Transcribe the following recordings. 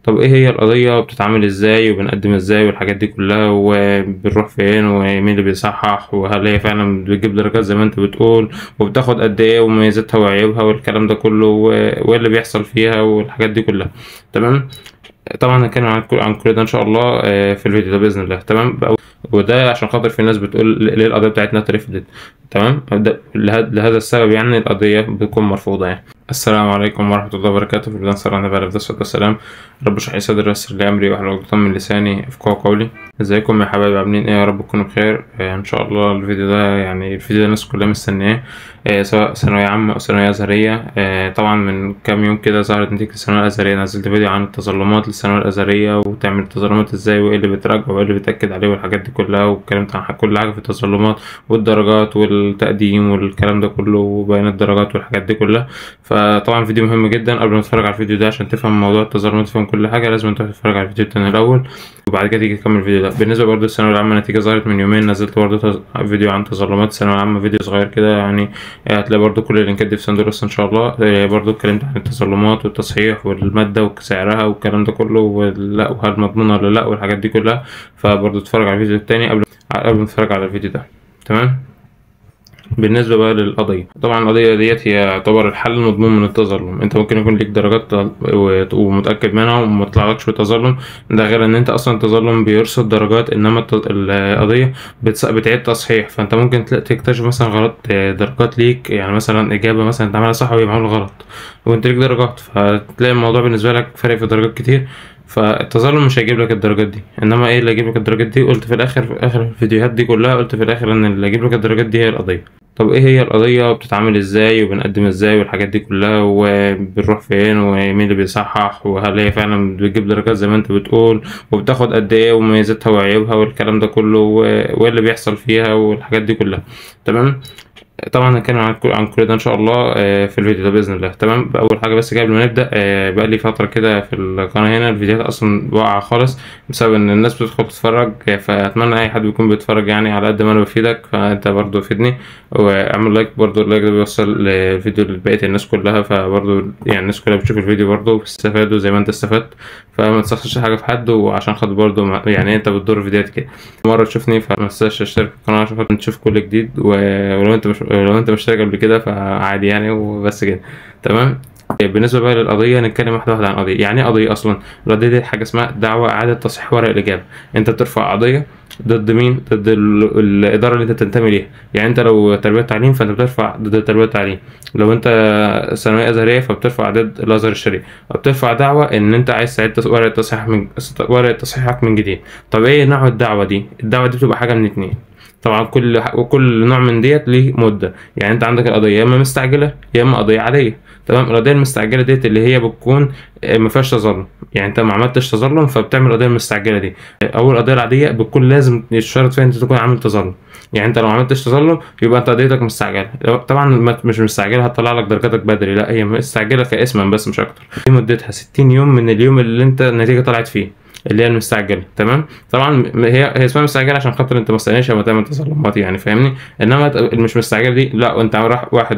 طب ايه هي القضية وبتتعمل ازاي وبنقدم ازاي والحاجات دي كلها وبنروح فين ومين اللي بيصحح وهل هي فعلا بتجيب درجات زي ما انت بتقول وبتاخد قد ايه ومميزاتها وعيوبها والكلام ده كله وايه اللي بيحصل فيها والحاجات دي كلها. تمام. طبعا هنتكلم عن كل ده ان شاء الله في الفيديو ده باذن الله. تمام. وده عشان خاطر في ناس بتقول ليه القضيه بتاعتنا اترفضت. تمام. لهذا السبب يعني القضيه بتكون مرفوضه يعني. السلام عليكم ورحمه الله وبركاته. في البدايه صلى الله عليه وسلم. رب اشرح لي صدري ويسر لي امري واحلل عقدة من لساني يفقهوا قولي. ازيكم يا حبايبي عاملين ايه؟ يا رب تكونوا بخير. ان شاء الله الفيديو ده يعني الفيديو ده الناس كلها مستنياه، سواء ثانويه عامه او ثانويه ازهريه. طبعا من كام يوم كده ظهرت نتيجه الثانويه الازهريه، نزلت فيديو عن التظلمات للثانويه الازهريه وتعمل التظلمات ازاي وايه اللي بتراجع وايه اللي بتاكد عليه والحاجات دي كلها، واتكلمت عن كل حاجه في التظلمات والدرجات والتقديم والكلام ده كله وبيان الدرجات والحاجات دي كلها. فطبعا فيديو مهم جدا. قبل ما تتفرج على الفيديو ده عشان تفهم موضوع التظلمات تفهم كل حاجه لازم تروح تتفرج على الفيديو التاني الاول وبعد كده تيجي تكمل الفيديو ده. بالنسبه برضه للثانويه العامه النتيجه ظهرت من يومين، نزلت برضه فيديو عن تظلمات الثانويه العامه، فيديو صغير كده يعني. هتلاقي برضه كل اللينكات دي في صندوق الوصف ان شاء الله. برضه اتكلمت عن التظلمات والتصحيح والماده وسعرها والكلام ده كله وهل مضمونه ولا لا والحاجات دي كلها. فبرضه اتفرج على الفيديو التاني قبل ما تتفرج على الفيديو ده. تمام. بالنسبة بقى للقضية، طبعا القضية ديت هي يعتبر الحل المضمون من التظلم. انت ممكن يكون ليك درجات ومتأكد منها وما طلعلكش بتظلم، ده غير ان انت اصلا التظلم بيرصد درجات، انما القضية بتعيد تصحيح. فانت ممكن تكتشف مثلا غلط درجات ليك، يعني مثلا اجابة مثلا انت عاملها صح وهي معمولة غلط وانت ليك درجات، فتلاقي الموضوع بالنسبة لك فرق في درجات كتير. فالتظلم مش هيجيب لك الدرجات دي، انما ايه اللي هيجيب لك الدرجات دي؟ قلت في الاخر في اخر الفيديوهات دي كلها، قلت في الاخر ان اللي هيجيب لك الدرجات دي هي القضية. طب ايه هي القضية وبتتعمل ازاي وبنقدم ازاي والحاجات دي كلها وبنروح فين ومين اللي بيصحح وهل هي فعلا بتجيب درجات زي ما انت بتقول وبتاخد قد ايه ومميزاتها وعيوبها والكلام ده كله وايه اللي بيحصل فيها والحاجات دي كلها. تمام. طبعا هنتكلم عن كل ده ان شاء الله في الفيديو ده باذن الله. تمام. اول حاجه بس قبل ما نبدا، بقى لي فتره كده في القناه هنا الفيديوهات اصلا واقعه خالص بسبب ان الناس بتدخل تتفرج، فاتمنى اي حد بيكون بيتفرج يعني على قد ما انا بفيدك فانت برضو فيدني واعمل لايك. برضو اللايك ده بيوصل الفيديو لبقيه الناس كلها، فبرضو يعني الناس كلها بتشوف الفيديو برضو وبتستفادوا زي ما انت استفدت. فما تستخسرش حاجه في حد، وعشان خاطر برضو يعني انت بتضر فيديوهات كده مره تشوفني، فما تنساش تشترك في القناه عشان تشوف كل جديد. ولو انت مشترك قبل كده فعادي يعني وبس كده. تمام. بالنسبه بقى للقضيه نتكلم واحده واحده عن القضيه. يعني ايه قضيه اصلا؟ القضيه دي حاجه اسمها دعوه اعاده تصحيح ورق الاجابه. انت بترفع قضيه ضد مين؟ ضد الاداره اللي انت تنتمي ليها. يعني انت لو تربيه تعليم فانت بترفع ضد تربيه التعليم، لو انت ثانويه ازهريه فبترفع ضد الازهر الشريف، بترفع دعوه ان انت عايز تعيد ورقه تصحيحك من جديد. طب ايه نوع الدعوه دي؟ الدعوه دي بتبقى حاجه من اتنين. طبعا كل نوع من ديت ليه مده. يعني انت عندك القضيه يا اما مستعجله يا اما قضيه عاديه. تمام. القضيه المستعجله ديت اللي هي بتكون ما فيهاش تظلم، يعني انت ما عملتش تظلم فبتعمل القضيه المستعجله دي. اول القضيه العاديه بتكون لازم يشترط فيها انت تكون عامل تظلم، يعني انت لو ما عملتش تظلم يبقى انت قضيتك مستعجله. طبعا مش مستعجله هتطلع لك درجاتك بدري، لا هي مستعجله كاسما بس مش اكتر. دي مدتها 60 يوم من اليوم اللي انت النتيجه طلعت فيه، اللي هي المستعجله. تمام. طبعا هي اسمها مستعجله عشان خاطر انت ما استناش اما تعمل تظلمات، يعني فاهمني. انما مش مستعجله دي لا، انت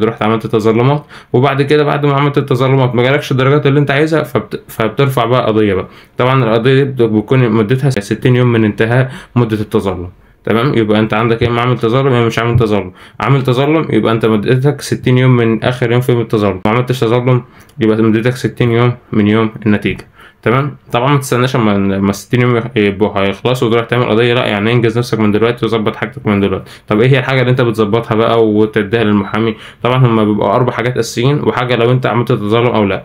رحت عملت تظلمات وبعد كده بعد ما عملت التظلمات ما جالكش الدرجات اللي انت عايزها فبترفع بقى قضيه بقى. طبعا القضيه دي بتكون مدتها 60 يوم من انتهاء مده التظلم. تمام. يبقى انت عندك يا اما عامل تظلم يا مش عامل تظلم. عامل تظلم يبقى انت مدتك 60 يوم من اخر يوم في يوم التظلم، ما عملتش تظلم يبقى مدتك 60 يوم من يوم النتيجه. تمام. طبعا ما تستناش اما 60 يوم يبقوا هيخلصوا وتروح تعمل قضيه، لا يعني انجز نفسك من دلوقتي وظبط حاجتك من دلوقتي. طب ايه هي الحاجه اللي انت بتظبطها بقى وتديها للمحامي؟ طبعا هما بيبقوا 4 حاجات اساسيين وحاجه لو انت عملت تظلم او لا.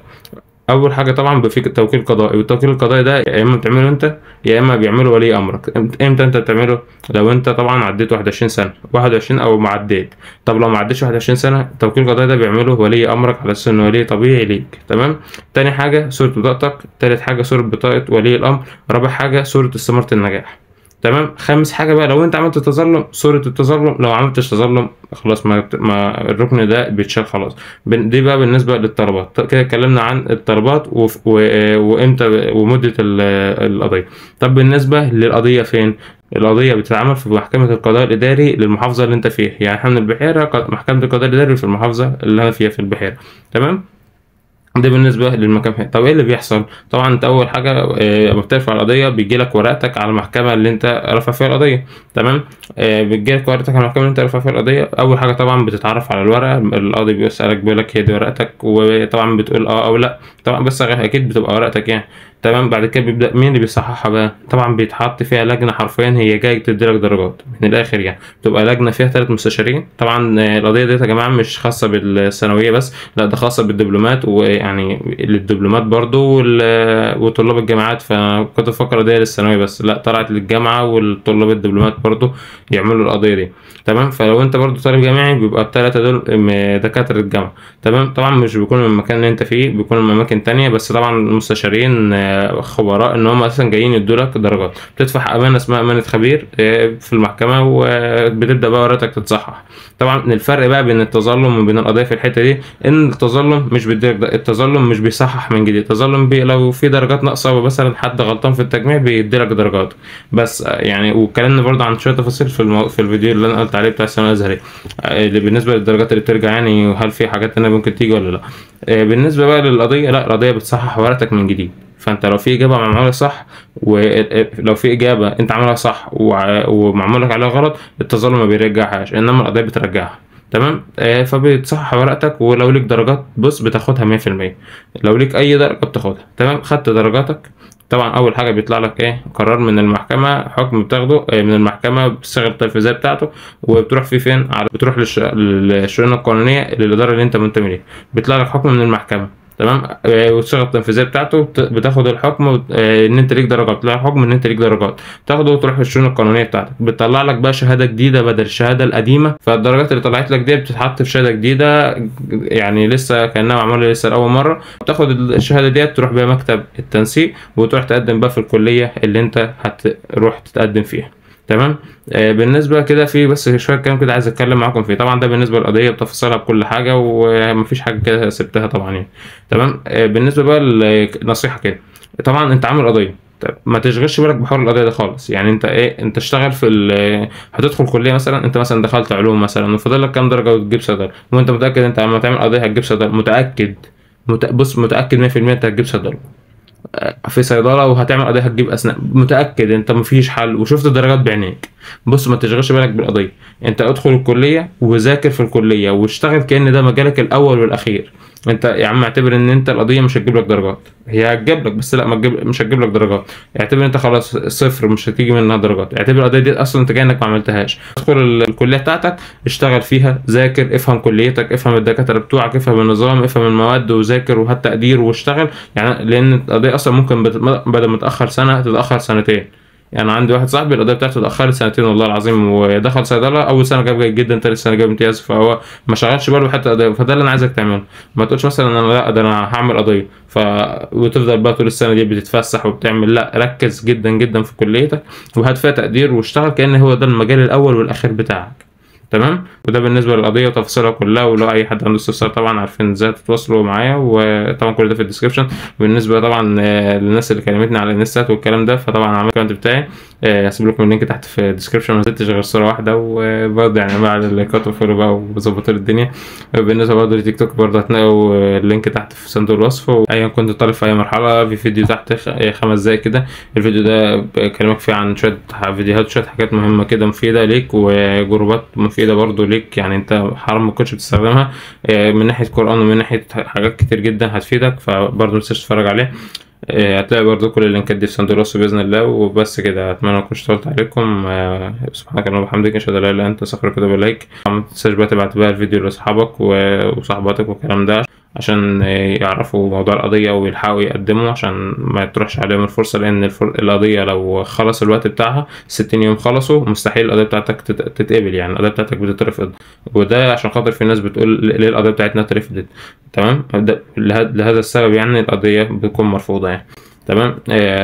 اول حاجه طبعا بيبقى في توكيل قضائي، والتوكيل القضائي ده يا اما بتعمله انت يا اما بيعمله ولي امرك. امتى انت بتعمله؟ لو انت طبعا عديت 21 سنه 21 او ما عديت. طب لو ما عدتش 21 سنه التوكيل القضائي ده بيعمله ولي امرك على اساس انه ولي طبيعي ليك. تمام. تاني حاجه صوره بطاقتك، تالت حاجه صوره بطاقه ولي الامر، رابع حاجه صوره استماره النجاح. تمام. خامس حاجه بقى لو انت عملت تظلم صوره التظلم، لو عملتش تظلم خلاص ما الركن ده بيتشال خلاص. دي بقى بالنسبه للطلبات. كده اتكلمنا عن الطلبات وامتى ومده القضيه. طب بالنسبه للقضيه فين؟ القضيه بتتعمل في محكمه القضاء الاداري للمحافظه اللي انت فيها. يعني احنا من البحيره محكمه القضاء الاداري في المحافظه اللي انا فيها في البحيره. تمام. ده بالنسبة للمكان فين. طب ايه اللي بيحصل؟ طبعا انت اول حاجة لما بترفع القضية بيجي لك ورقتك على المحكمة اللي انت رافع فيها القضية. تمام. بيجي لك ورقتك على المحكمة اللي انت رافع فيها القضية. اول حاجة طبعا بتتعرف على الورقة، القاضي بيسألك بيقول لك هي دي ورقتك، وطبعا بتقول اه او لا. طبعا بس اكيد بتبقى ورقتك يعني. تمام. بعد كده بيبدأ مين اللي بيصححها بقى؟ طبعا بيتحط فيها لجنة حرفيا هي جاية تديلك درجات من الآخر يعني. بتبقى لجنة فيها 3 مستشارين. طبعا القضية دي يا جماعة مش خاصة بالثانوية بس، لا ده خاصة بالدبلومات، ويعني للدبلومات برضو وطلاب الجامعات. فكنت بفكر القضية للثانوية بس، لا طلعت للجامعة والطلاب الدبلومات برضو يعملوا القضية دي. تمام. فلو انت برضو طالب جامعي بيبقى التلاتة دول دكاترة الجامعة. تمام. طبعا مش بيكونوا من المكان اللي انت فيه، بيكونوا من اماكن تانية، بس طبعا المستشارين خبراء ان هم اصلا جايين يدولك درجات. بتدفع امانة اسمها امانة خبير في المحكمة، وبتبدأ بقى ورقتك تتصحح. طبعا الفرق بقى بين التظلم وبين القضية في الحتة دي ان التظلم مش بيديلك التظلم مش بيصحح من جديد. التظلم لو في درجات ناقصة مثلا حد غلطان في التجميع بيديلك درجات بس يعني. واتكلمنا برضه عن شوية تفاصيل في الفيديو اللي انا قلت عليه بتاع الثانوية الازهرية اللي بالنسبة للدرجات اللي بترجع يعني، وهل في حاجات تانية ممكن تيجي ولا لا. بالنسبة بقى للقضية، لا القضية بتصحح ورقتك من جديد. فانت لو في اجابه معموله صح، ولو في اجابه انت عاملها صح ومعمول لك عليها غلط، التظلم ما بيرجعهاش، انما القضيه بترجعها. تمام. فبتصحح ورقتك، ولو ليك درجات بص بتاخدها 100%. لو ليك اي درجه بتاخدها. تمام. خدت درجاتك. طبعا اول حاجه بيطلع لك ايه؟ قرار من المحكمه، حكم بتاخده من المحكمه بتصيغ التنفيذيه بتاعته، وبتروح فيه فين؟ بتروح للشؤون القانونيه للاداره اللي انت منتمي ليها. بيطلع لك حكم من المحكمه. تمام. والصيغه التنفيذيه بتاعته بتاخد الحكم ان انت ليك درجات، بتطلع حكم ان انت ليك درجات، تاخده وتروح للشؤون القانونيه بتاعتك. بتطلع لك بقى شهاده جديده بدل الشهاده القديمه. فالدرجات اللي طلعت لك دي بتتحط في شهاده جديده يعني لسه كانها معموله لسه لاول مره. بتاخد الشهاده دي تروح بيها مكتب التنسيق، وتروح تقدم بقى في الكليه اللي انت هتروح تتقدم فيها. تمام. بالنسبه كده في بس شويه كلام كده عايز اتكلم معاكم فيه. طبعا ده بالنسبه للقضيه بتفاصيلها بكل حاجه، ومفيش حاجه كده سبتها طبعا يعني. تمام. بالنسبه بقى لنصيحه كده، طبعا انت عامل قضيه، ما تشغلش بالك بحوار القضيه ده خالص. يعني انت ايه؟ انت اشتغل هتدخل كليه مثلا، انت مثلا دخلت علوم مثلا وفاضل لك كام درجه وتجيب صيدله، وانت متاكد انت لما تعمل قضيه هتجيب صيدله، متاكد بص متاكد 100% انت هتجيب صيدله في صيدله، وهتعمل قضيه هتجيب اسنان، متاكد انت مفيش حل وشفت الدرجات بعينيك. بص ما تشغلش بالك بالقضيه، انت ادخل الكليه وذاكر في الكليه واشتغل كأن ده مجالك الاول والاخير. انت يا عم اعتبر ان انت القضيه مش هتجيب لك درجات، هي هتجيب لك بس لا مش هتجيب لك درجات. اعتبر انت خلاص صفر مش هتيجي منها درجات. اعتبر القضيه دي اصلا انت كانك ما عملتهاش. ادخل الكليه بتاعتك، اشتغل فيها، ذاكر، افهم كليتك، افهم الدكاتره بتوعك، افهم النظام، افهم المواد، وذاكر وهات تقدير واشتغل يعني. لان القضيه اصلا ممكن بدل ما تاخر سنه تتاخر سنتين. يعني عندي واحد صاحبي القضيه بتاعته اتاخرت سنتين والله العظيم، ودخل صيدله اول سنه جاب جيد جدا، تاني سنه جاب امتياز. فهو ما شغلش باله حتى قضيه. فده اللي انا عايزك تعمله. ما تقولش مثلا انا لا ده انا هعمل قضيه وتفضل بقى طول السنه دي بتتفسح وبتعمل. لا ركز جدا جدا في كليتك، وهات فيها تقدير، واشتغل كأن هو ده المجال الاول والاخير بتاعك. تمام. وده بالنسبه للقضيه وتفاصيلها كلها. ولو اي حد عنده استفسار طبعا عارفين ازاي تتواصلوا معايا، وطبعا كل ده في الديسكربشن. بالنسبه طبعا للناس اللي كلمتني على الانستات والكلام ده، فطبعا عملت الاكونت بتاعي، هسيب لكم اللينك تحت في الديسكربشن. ما نزلتش غير صوره واحده، وبرضه يعني بعد اللايكات وفولو بقى وظبطوا الدنيا. بالنسبه برضه لتيك توك برضه هتلاقوا اللينك تحت في صندوق الوصف. وايا كنت طالب في اي مرحله، في فيديو تحت 5 دقايق كده. الفيديو ده بكلمك فيه عن شويه فيديوهات، شويه حاجات مهمه كده مفيده ليك، وجروبات مفيده برضه ليك. يعني انت حرام ما كنتش بتستخدمها من ناحيه قران ومن ناحيه حاجات كتير جدا هتفيدك. فبرضه متنساش تتفرج عليه. هتلاقي برضو كل اللينكات دي في صندوق الوصف بإذن الله. وبس كده، أتمنى أكون اشتغلت عليكم. سبحانك اللهم وبحمدك، أشهد أن لا إله إلا أنت، أستغفرك وأتوب إليك. ما تنساش بقى تبعت بقى الفيديو لأصحابك وصاحباتك والكلام ده، عشان يعرفوا موضوع القضية ويلحقوا يقدموا، عشان ما تروحش عليهم الفرصة. لأن القضية لو خلص الوقت بتاعها 60 يوم خلصوا، مستحيل القضية بتاعتك تتقبل. يعني القضية بتاعتك بتترفض، وده عشان خاطر في ناس بتقول ليه القضية بتاعتنا اترفضت. تمام. لهذا السبب يعني القضية بتكون مرفوضة يعني. تمام.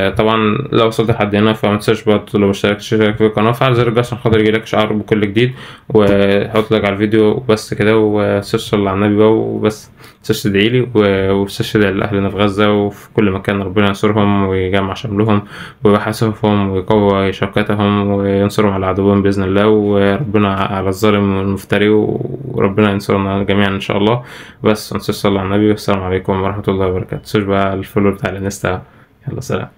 طبعا لو وصلت لحد هنا فما تنساش برضه لو اشتركت تشترك في القناه، فعل زر الجرس عشان خاطر يجيلك اشعار بكل جديد، وحط لك على الفيديو وبس كده، وسيرش على النبي بقى وبس. متنساش تدعيلي ومتنساش تدعي لأهلنا في غزة وفي كل مكان، ربنا ينصرهم ويجمع شملهم ويحاسبهم ويقوي شوكتهم وينصرهم على عدوهم بإذن الله، وربنا على الظالم والمفتري، وربنا ينصرنا جميعا إن شاء الله. بس متنساش تصلي على النبي، والسلام عليكم ورحمة الله وبركاته. متنساش بقى الفولو بتاع الانستا. يلا سلام.